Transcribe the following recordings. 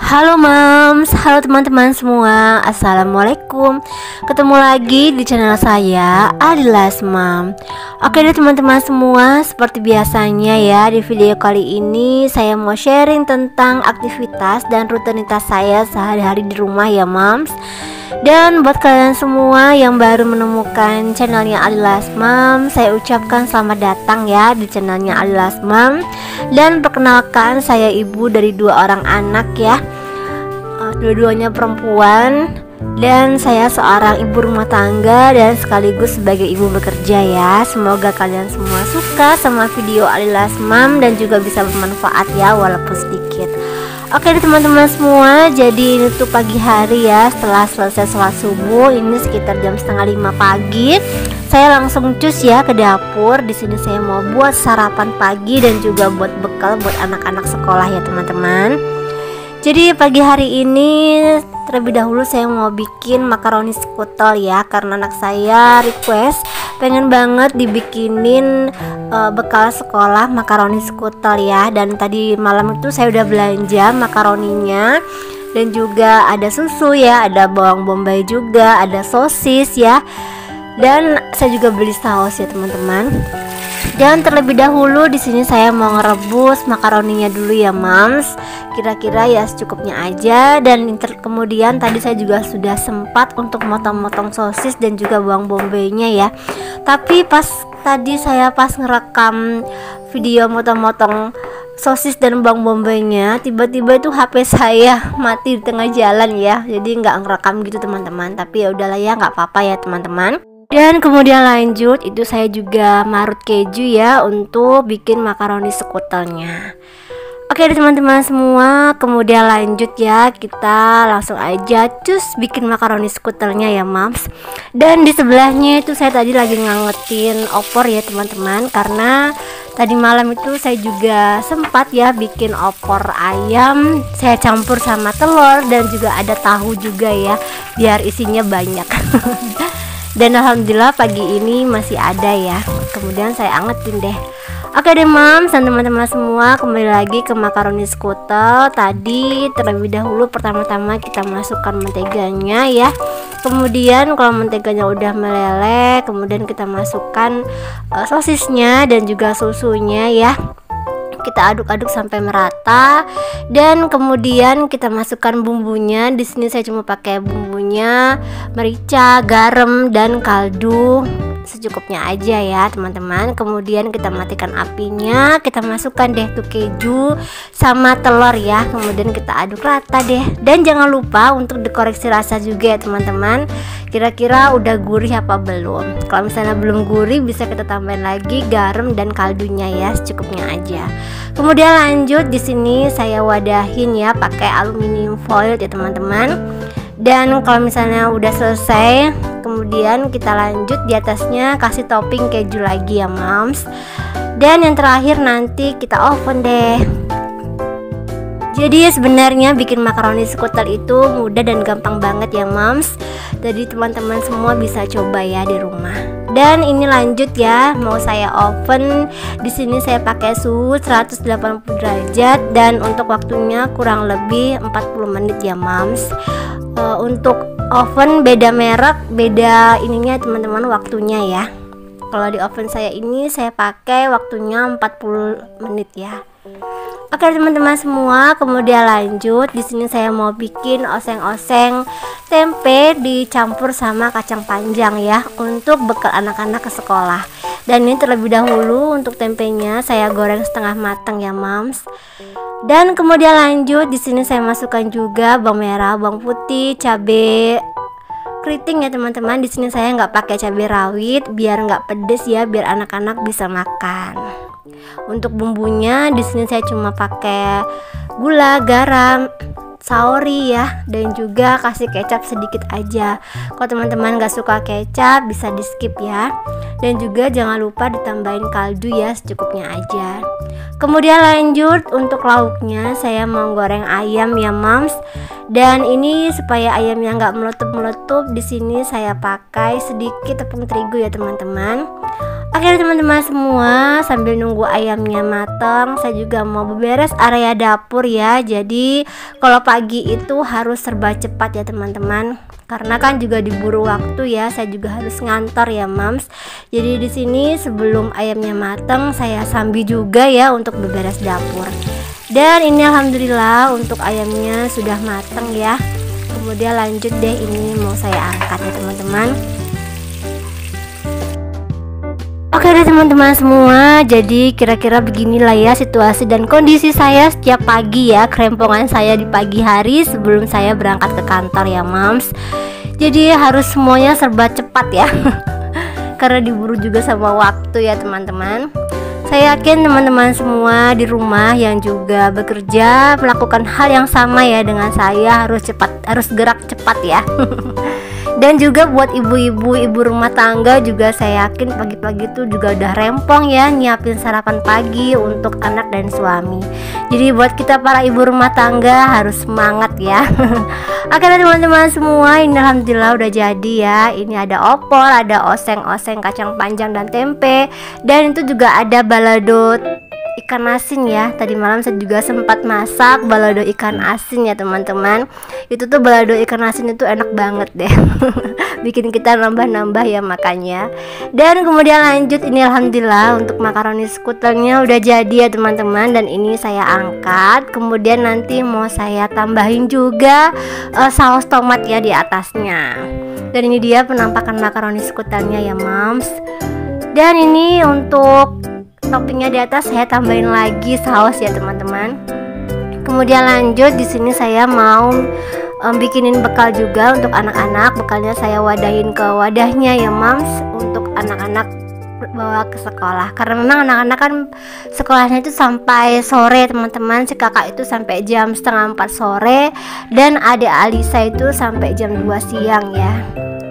Halo Moms, halo teman-teman semua. Assalamualaikum. Ketemu lagi di channel saya, Adilas Mom. Oke deh teman-teman semua, seperti biasanya ya, di video kali ini saya mau sharing tentang aktivitas dan rutinitas saya sehari-hari di rumah ya Moms. Dan buat kalian semua yang baru menemukan channelnya Adilas Mom, saya ucapkan selamat datang ya di channelnya Adilas Mom. Dan perkenalkan, saya ibu dari 2 orang anak ya, dua-duanya perempuan. Dan saya seorang ibu rumah tangga dan sekaligus sebagai ibu bekerja ya. Semoga kalian semua suka sama video Adilas Mom dan juga bisa bermanfaat ya, walaupun sedikit. Oke deh teman-teman semua, jadi ini tuh pagi hari ya, setelah selesai sholat subuh, ini sekitar jam 4:30 pagi. Saya langsung cus ya ke dapur. Di sini saya mau buat sarapan pagi dan juga buat bekal buat anak-anak sekolah ya teman-teman. Jadi pagi hari ini terlebih dahulu saya mau bikin makaroni skutel ya, karena anak saya request pengen banget dibikinin bekal sekolah makaroni skutel ya. Dan tadi malam itu saya udah belanja makaroninya, dan juga ada susu ya, ada bawang bombay juga, ada sosis ya, dan saya juga beli saus ya teman-teman. Dan terlebih dahulu di sini saya mau ngerebus makaroninya dulu ya Moms. Kira-kira ya secukupnya aja. Dan kemudian tadi saya juga sudah sempat untuk motong-motong sosis dan juga bawang bombaynya ya. Tapi pas tadi saya pas ngerekam video motong-motong sosis dan bawang bombaynya, tiba-tiba itu HP saya mati di tengah jalan ya. Jadi nggak ngerekam gitu teman-teman. Tapi ya udahlah ya, nggak apa-apa ya teman-teman. Dan kemudian lanjut, itu saya juga marut keju ya untuk bikin makaroni skutelnya. Oke deh teman-teman semua, kemudian lanjut ya, kita langsung aja cus bikin makaroni skutelnya ya Moms. Dan di sebelahnya itu saya tadi lagi ngangetin opor ya teman-teman, karena tadi malam itu saya juga sempat ya bikin opor ayam. Saya campur sama telur dan juga ada tahu juga ya, biar isinya banyak. Dan alhamdulillah pagi ini masih ada ya. Kemudian saya angetin deh. Oke deh Moms dan teman-teman semua, kembali lagi ke makaroni skutel. Tadi terlebih dahulu pertama-tama kita masukkan menteganya ya. Kemudian kalau menteganya udah meleleh, kemudian kita masukkan sosisnya dan juga susunya ya. Kita aduk-aduk sampai merata, dan kemudian kita masukkan bumbunya. Di sini saya cuma pakai bumbunya merica, garam, dan kaldu secukupnya aja ya teman-teman. Kemudian kita matikan apinya, kita masukkan deh tuh keju sama telur ya. Kemudian kita aduk rata deh, dan jangan lupa untuk dikoreksi rasa juga ya teman-teman. Kira-kira udah gurih apa belum? Kalau misalnya belum gurih, bisa kita tambahin lagi garam dan kaldunya ya, secukupnya aja. Kemudian lanjut, di sini saya wadahin ya pakai aluminium foil ya teman-teman. Dan kalau misalnya udah selesai, kemudian kita lanjut di atasnya kasih topping keju lagi ya Moms. Dan yang terakhir nanti kita oven deh. Jadi sebenarnya bikin makaroni skutel itu mudah dan gampang banget ya Moms. Jadi teman-teman semua bisa coba ya di rumah. Dan ini lanjut ya, mau saya oven. Di sini saya pakai suhu 180 derajat dan untuk waktunya kurang lebih 40 menit ya Moms. Untuk oven beda merek, beda ininya teman-teman waktunya ya. Kalau di oven saya ini saya pakai waktunya 40 menit ya. Oke teman-teman semua, kemudian lanjut. Di sini saya mau bikin oseng-oseng tempe dicampur sama kacang panjang ya, untuk bekal anak-anak ke sekolah. Dan ini terlebih dahulu untuk tempenya saya goreng setengah matang ya Mams. Dan kemudian lanjut, di sini saya masukkan juga bawang merah, bawang putih, cabai keriting ya teman-teman. Di sini saya nggak pakai cabai rawit biar nggak pedes ya, biar anak-anak bisa makan. Untuk bumbunya di sini saya cuma pakai gula, garam, saori ya, dan juga kasih kecap sedikit aja. Kalau teman-teman gak suka kecap bisa di skip ya. Dan juga jangan lupa ditambahin kaldu ya, secukupnya aja. Kemudian lanjut untuk lauknya saya mau goreng ayam ya Mams. Dan ini supaya ayamnya nggak meletup-meletup, di sini saya pakai sedikit tepung terigu ya teman-teman. Oke teman-teman semua, sambil nunggu ayamnya matang, saya juga mau beberes area dapur ya. Jadi kalau pagi itu harus serba cepat ya teman-teman, karena kan juga diburu waktu ya. Saya juga harus ngantor ya Mams. Jadi di sini sebelum ayamnya matang saya sambil juga ya untuk beberes dapur. Dan ini alhamdulillah untuk ayamnya sudah matang ya. Kemudian lanjut deh, ini mau saya angkat ya teman-teman. Oke deh teman-teman semua, jadi kira-kira beginilah ya situasi dan kondisi saya setiap pagi ya, kerempongan saya di pagi hari sebelum saya berangkat ke kantor ya Mams. Jadi harus semuanya serba cepat ya karena diburu juga sama waktu ya teman-teman. Saya yakin teman-teman semua di rumah yang juga bekerja melakukan hal yang sama ya dengan saya, harus cepat, harus gerak cepat ya. Dan juga buat ibu-ibu, ibu rumah tangga juga saya yakin pagi-pagi itu juga udah rempong ya, nyiapin sarapan pagi untuk anak dan suami. Jadi buat kita para ibu rumah tangga harus semangat ya. Oke teman-teman semua, ini alhamdulillah udah jadi ya. Ini ada opor, ada oseng-oseng kacang panjang dan tempe, dan itu juga ada balado ikan asin ya. Tadi malam saya juga sempat masak balado ikan asin ya teman-teman. Itu tuh balado ikan asin itu enak banget deh. Bikin kita nambah-nambah ya makannya. Dan kemudian lanjut, ini alhamdulillah untuk makaroni skutelnya udah jadi ya teman-teman. Dan ini saya angkat. Kemudian nanti mau saya tambahin juga saus tomat ya di atasnya. Dan ini dia penampakan makaroni skutelnya ya Mams. Dan ini untuk toppingnya di atas saya tambahin lagi saus ya teman-teman. Kemudian lanjut, di sini saya mau bikinin bekal juga untuk anak-anak. Bekalnya saya wadahin ke wadahnya ya Mams, untuk anak-anak bawa ke sekolah. Karena memang anak-anak kan sekolahnya itu sampai sore teman-teman. Si kakak itu sampai jam 3:30 sore, dan adik Alisa itu sampai jam 2 siang ya.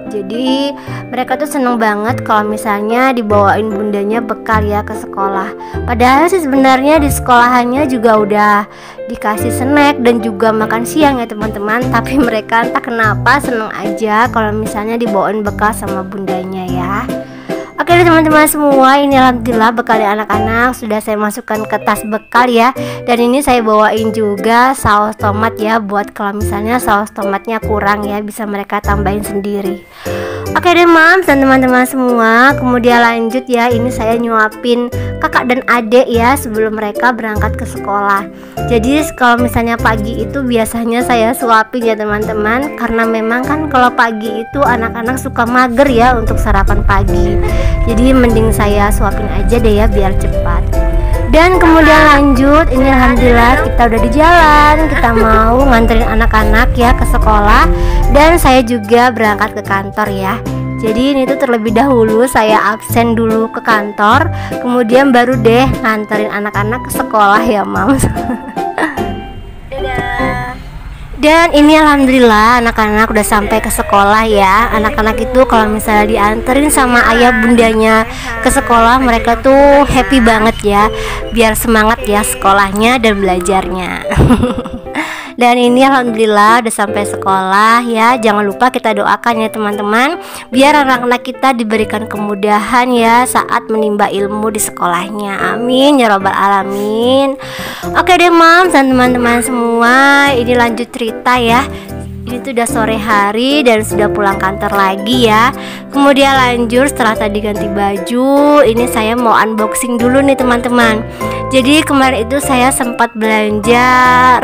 Jadi mereka tuh seneng banget kalau misalnya dibawain bundanya bekal ya ke sekolah. Padahal sih sebenarnya di sekolahannya juga udah dikasih snack dan juga makan siang ya teman-teman. Tapi mereka entah kenapa seneng aja kalau misalnya dibawain bekal sama bundanya ya. Oke teman-teman semua, ini alhamdulillah bekalnya anak-anak sudah saya masukkan ke tas bekal ya. Dan ini saya bawain juga saus tomat ya, buat kalau misalnya saus tomatnya kurang ya, bisa mereka tambahin sendiri. Oke deh Mams dan teman-teman semua, kemudian lanjut ya, ini saya nyuapin kakak dan adik ya sebelum mereka berangkat ke sekolah. Jadi kalau misalnya pagi itu biasanya saya suapin ya teman-teman, karena memang kan kalau pagi itu anak-anak suka mager ya untuk sarapan pagi. Jadi mending saya suapin aja deh ya biar cepat. Dan kemudian lanjut, ini alhamdulillah kita udah di jalan, kita mau nganterin anak-anak ya ke sekolah. Dan saya juga berangkat ke kantor ya. Jadi ini tuh terlebih dahulu saya absen dulu ke kantor, kemudian baru deh nganterin anak-anak ke sekolah ya Mams. Dadah. Dan ini alhamdulillah anak-anak udah sampai ke sekolah ya. Anak-anak itu kalau misalnya dianterin sama ayah bundanya ke sekolah, mereka tuh happy banget ya, biar semangat ya sekolahnya dan belajarnya. Dan ini alhamdulillah udah sampai sekolah ya. Jangan lupa kita doakan ya teman-teman, biar anak-anak kita diberikan kemudahan ya saat menimba ilmu di sekolahnya. Amin ya robbal alamin. Oke deh Mams dan teman-teman semua, ini lanjut cerita ya. Ini tuh udah sore hari dan sudah pulang kantor lagi ya. Kemudian lanjut setelah tadi ganti baju, ini saya mau unboxing dulu nih teman-teman. Jadi kemarin itu saya sempat belanja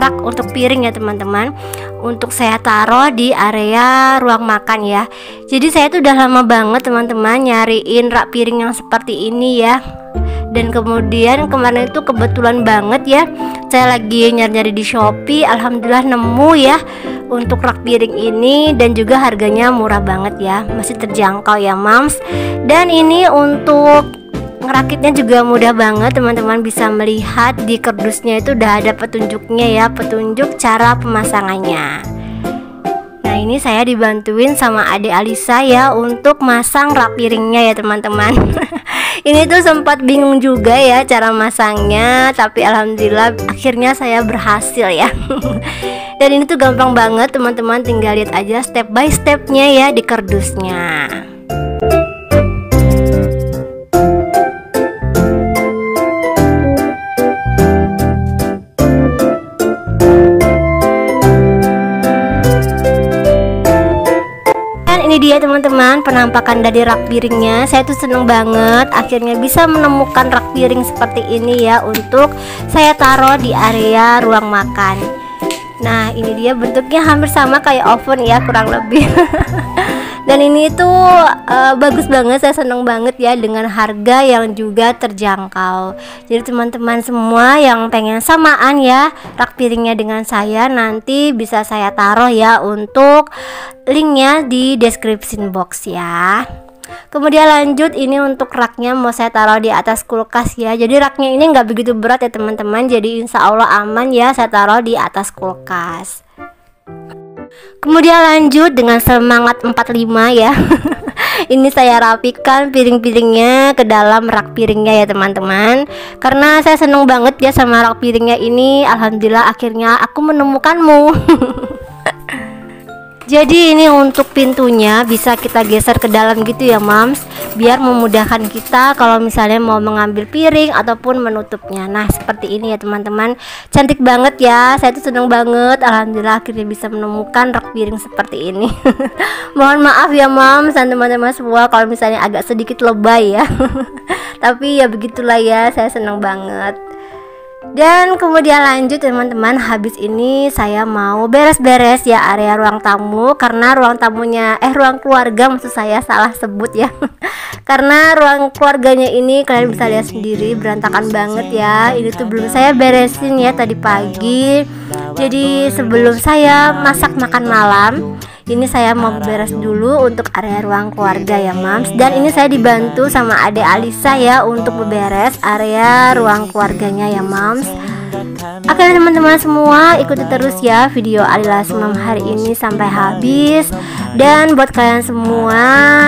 rak untuk piring ya teman-teman, untuk saya taruh di area ruang makan ya. Jadi saya tuh udah lama banget teman-teman nyariin rak piring yang seperti ini ya. Dan kemudian kemarin itu kebetulan banget ya, saya lagi nyari-nyari di Shopee, alhamdulillah nemu ya untuk rak piring ini, dan juga harganya murah banget ya, masih terjangkau ya Mams. Dan ini untuk ngerakitnya juga mudah banget teman-teman, bisa melihat di kardusnya itu udah ada petunjuknya ya, petunjuk cara pemasangannya. Nah ini saya dibantuin sama adik Alisa ya untuk masang rak piringnya ya teman-teman. Ini tuh sempat bingung juga ya cara masangnya, tapi alhamdulillah akhirnya saya berhasil ya. Dan ini tuh gampang banget teman-teman, tinggal lihat aja step by stepnya ya di kardusnya. Ini dia teman-teman penampakan dari rak piringnya. Saya tuh seneng banget akhirnya bisa menemukan rak piring seperti ini ya, untuk saya taruh di area ruang makan. Nah ini dia bentuknya hampir sama kayak oven ya kurang lebih. Dan ini tuh bagus banget, saya seneng banget ya dengan harga yang juga terjangkau. Jadi teman-teman semua yang pengen samaan ya rak piringnya dengan saya, nanti bisa saya taruh ya untuk linknya di description box ya. Kemudian lanjut, ini untuk raknya mau saya taruh di atas kulkas ya. Jadi raknya ini nggak begitu berat ya teman-teman, jadi insya Allah aman ya saya taruh di atas kulkas. Kemudian lanjut dengan semangat 45 ya. Ini saya rapikan piring-piringnya ke dalam rak piringnya ya teman-teman, karena saya seneng banget ya sama rak piringnya ini. Alhamdulillah akhirnya aku menemukanmu. Jadi ini untuk pintunya bisa kita geser ke dalam gitu ya Mams, biar memudahkan kita kalau misalnya mau mengambil piring ataupun menutupnya. Nah seperti ini ya teman-teman, cantik banget ya, saya tuh seneng banget. Alhamdulillah akhirnya bisa menemukan rak piring seperti ini. Mohon maaf ya Mams dan teman-teman semua kalau misalnya agak sedikit lebay ya. Tapi ya begitulah ya, saya seneng banget. Dan kemudian lanjut teman-teman, habis ini saya mau beres-beres ya area ruang tamu, karena ruang tamunya ruang keluarga maksud saya, salah sebut ya. Karena ruang keluarganya ini kalian bisa lihat sendiri berantakan banget ya. Ini tuh belum saya beresin ya tadi pagi. Jadi sebelum saya masak makan malam, ini saya mau beres dulu untuk area ruang keluarga ya Mams. Dan ini saya dibantu sama adik Alisa ya untuk beberes area ruang keluarganya ya Mams. Oke teman-teman semua, ikuti terus ya video Alilas Mom hari ini sampai habis. Dan buat kalian semua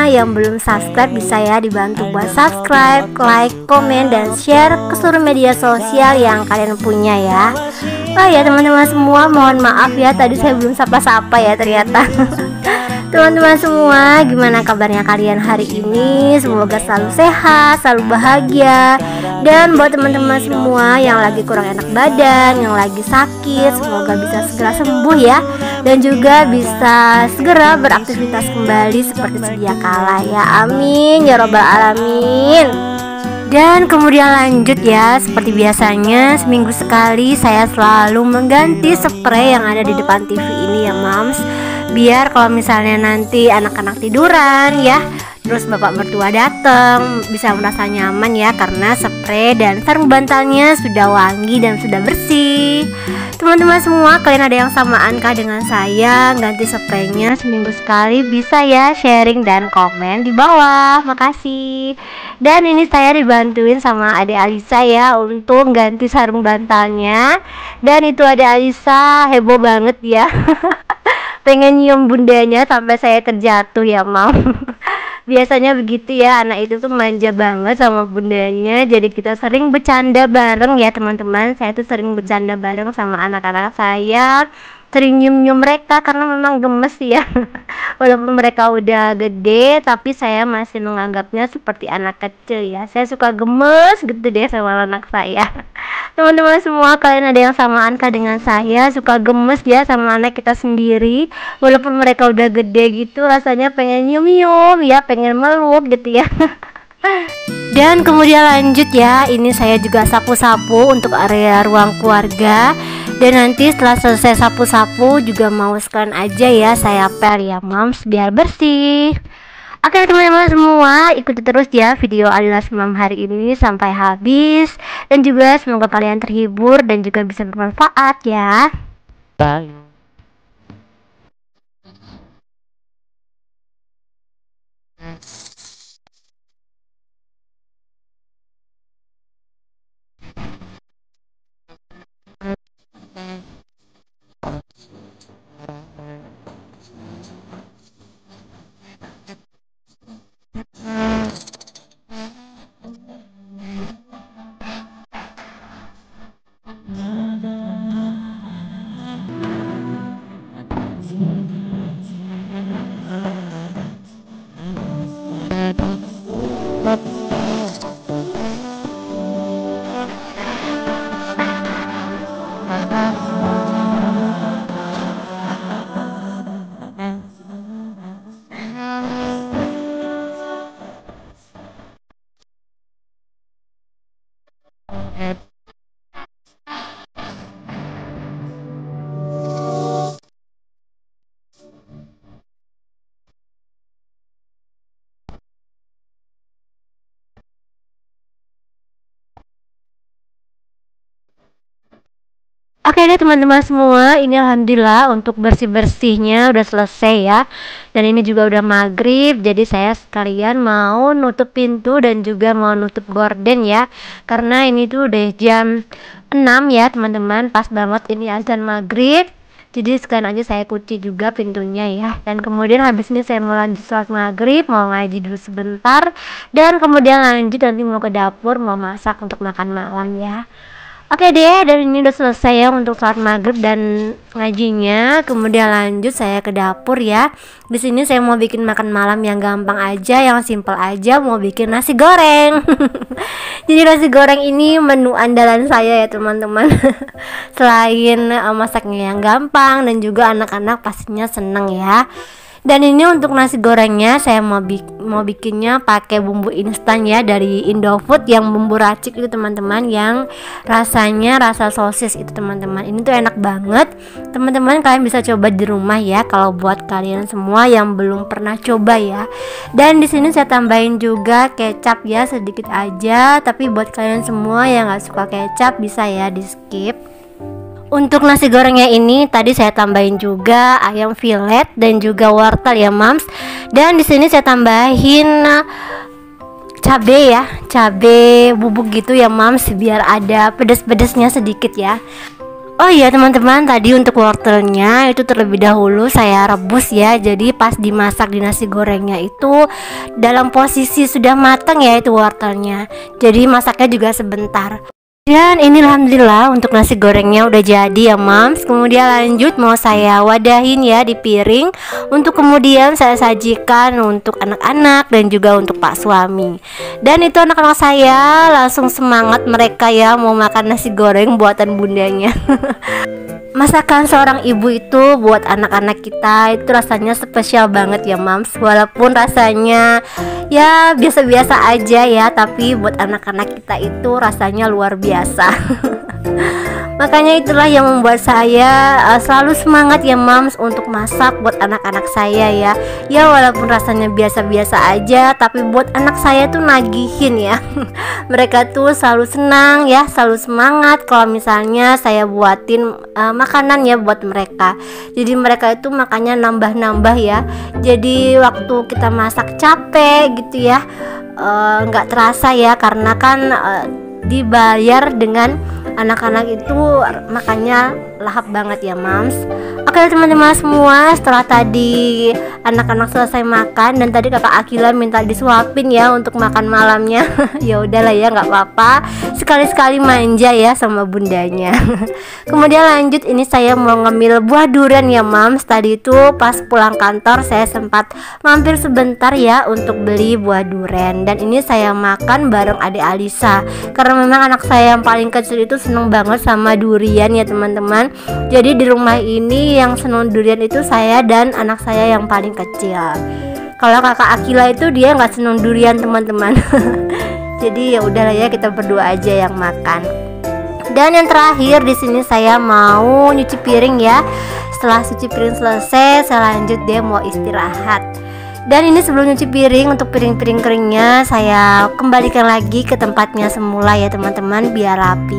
yang belum subscribe, bisa ya dibantu buat subscribe, like, komen, dan share ke seluruh media sosial yang kalian punya ya. Oh ya teman-teman semua, mohon maaf ya tadi saya belum sapa-sapa ya ternyata. Teman-teman semua, gimana kabarnya kalian hari ini? Semoga selalu sehat, selalu bahagia. Dan buat teman-teman semua yang lagi kurang enak badan, yang lagi sakit, semoga bisa segera sembuh ya, dan juga bisa segera beraktivitas kembali seperti sedia kala ya. Amin ya robbal alamin. Dan kemudian lanjut ya, seperti biasanya seminggu sekali saya selalu mengganti spray yang ada di depan TV ini ya Mams, biar kalau misalnya nanti anak-anak tiduran ya, terus bapak mertua datang, bisa merasa nyaman ya, karena spray dan sarung bantalnya sudah wangi dan sudah bersih. Teman-teman semua, kalian ada yang samaan kah dengan saya ganti spraynya seminggu sekali? Bisa ya sharing dan komen di bawah. Makasih. Dan ini saya dibantuin sama adik Alisa ya untuk ganti sarung bantalnya. Dan itu adik Alisa heboh banget ya. Pengen nyium bundanya sampai saya terjatuh ya Mam. Biasanya begitu ya, anak itu tuh manja banget sama bundanya. Jadi kita sering bercanda bareng ya teman-teman. Saya tuh sering bercanda bareng sama anak-anak saya, sering nyium-nyium mereka karena memang gemes ya. Walaupun mereka udah gede, tapi saya masih menganggapnya seperti anak kecil ya. Saya suka gemes gitu deh sama anak saya. Teman-teman semua, kalian ada yang samaan kah dengan saya? Suka gemes ya sama anak kita sendiri. Walaupun mereka udah gede gitu, rasanya pengen nyium-nyium ya, pengen meluk gitu ya. Dan kemudian lanjut ya, ini saya juga sapu-sapu untuk area ruang keluarga. Dan nanti setelah selesai sapu-sapu juga mau sekalian aja ya saya pel ya moms biar bersih. Oke teman-teman semua, ikuti terus ya video Alilas Mom hari ini sampai habis. Dan juga semoga kalian terhibur dan juga bisa bermanfaat ya. Bye. Oke deh teman-teman semua, ini alhamdulillah untuk bersih-bersihnya udah selesai ya. Dan ini juga udah maghrib, jadi saya sekalian mau nutup pintu dan juga mau nutup gorden ya. Karena ini tuh udah jam 6 ya teman-teman, pas banget ini azan maghrib. Jadi sekalian aja saya kunci juga pintunya ya. Dan kemudian habis ini saya mau lanjut sholat maghrib, mau ngaji dulu sebentar. Dan kemudian lanjut nanti mau ke dapur, mau masak untuk makan malam ya. Oke deh, dan ini udah selesai ya untuk sholat maghrib dan ngajinya. Kemudian lanjut saya ke dapur ya. Di sini saya mau bikin makan malam yang gampang aja, yang simple aja. Mau bikin nasi goreng. Jadi nasi goreng ini menu andalan saya ya teman-teman. Selain masaknya yang gampang dan juga anak-anak pastinya seneng ya. Dan ini untuk nasi gorengnya saya mau bikinnya pakai bumbu instan ya dari Indofood yang bumbu racik itu teman-teman, yang rasanya rasa sosis itu teman-teman. Ini tuh enak banget. Teman-teman kalian bisa coba di rumah ya kalau buat kalian semua yang belum pernah coba ya. Dan di sini saya tambahin juga kecap ya sedikit aja, tapi buat kalian semua yang nggak suka kecap bisa ya di skip. Untuk nasi gorengnya ini tadi saya tambahin juga ayam fillet dan juga wortel ya mams. Dan di sini saya tambahin cabe ya, cabe bubuk gitu ya mams, biar ada pedes-pedesnya sedikit ya. Oh iya teman-teman, tadi untuk wortelnya itu terlebih dahulu saya rebus ya. Jadi pas dimasak di nasi gorengnya itu dalam posisi sudah matang ya itu wortelnya. Jadi masaknya juga sebentar. Dan ini alhamdulillah untuk nasi gorengnya udah jadi ya mams. Kemudian lanjut mau saya wadahin ya di piring, untuk kemudian saya sajikan untuk anak-anak dan juga untuk pak suami. Dan itu anak-anak saya langsung semangat mereka ya mau makan nasi goreng buatan bundanya. Masakan seorang ibu itu buat anak-anak kita itu rasanya spesial banget ya mams. Walaupun rasanya ya biasa-biasa aja ya, tapi buat anak-anak kita itu rasanya luar biasa. Makanya itulah yang membuat saya selalu semangat ya mams untuk masak buat anak-anak saya ya. Ya walaupun rasanya biasa-biasa aja, tapi buat anak saya tuh nagihin ya. Mereka tuh selalu senang ya, selalu semangat kalau misalnya saya buatin makanan ya buat mereka. Jadi mereka itu makannya nambah-nambah ya. Jadi waktu kita masak capek gitu ya, nggak terasa ya, karena kan dibayar dengan anak-anak itu makannya lahap banget ya Mams. Oke teman-teman semua, setelah tadi anak-anak selesai makan dan tadi kakak Akila minta disuapin ya untuk makan malamnya. Ya udahlah ya, nggak apa-apa, sekali-sekali manja ya sama bundanya. Kemudian lanjut, ini saya mau ngemil buah durian ya Mams. Tadi itu pas pulang kantor saya sempat mampir sebentar ya untuk beli buah durian, dan ini saya makan bareng adik Alisa karena memang anak saya yang paling kecil itu seneng banget sama durian ya teman-teman. Jadi di rumah ini yang seneng durian itu saya dan anak saya yang paling kecil. Kalau kakak Akila itu dia nggak seneng durian teman-teman. Jadi ya udahlah ya, kita berdua aja yang makan. Dan yang terakhir di sini saya mau nyuci piring ya. Setelah cuci piring selesai, saya lanjut deh mau istirahat. Dan ini sebelum nyuci piring, untuk piring-piring keringnya saya kembalikan lagi ke tempatnya semula ya teman-teman, biar rapi.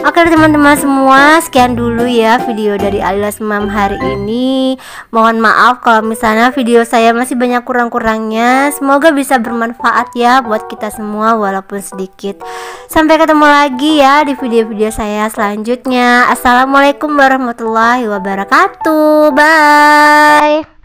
Oke teman-teman semua, sekian dulu ya video dari Alilas Mom hari ini. Mohon maaf kalau misalnya video saya masih banyak kurang-kurangnya. Semoga bisa bermanfaat ya buat kita semua walaupun sedikit. Sampai ketemu lagi ya di video-video saya selanjutnya. Assalamualaikum warahmatullahi wabarakatuh. Bye.